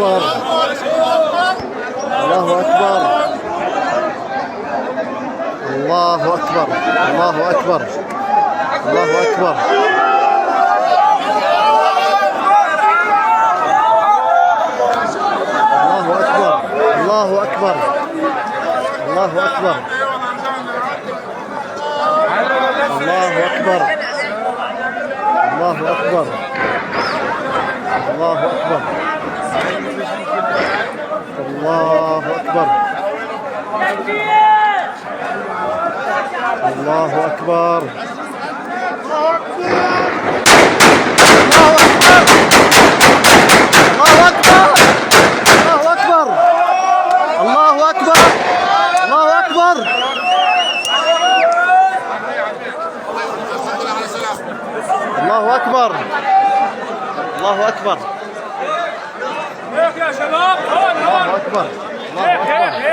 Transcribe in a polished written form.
أكبر. الله أكبر. الله أكبر. الله أكبر. الله أكبر. الله أكبر. الله أكبر. الله أكبر. الله أكبر. الله أكبر. الله أكبر. الله أكبر. الله أكبر. الله أكبر. الله أكبر. الله أكبر. الله أكبر. الله أكبر. الله أكبر. يا شباب الله أكبر. الله أكبر.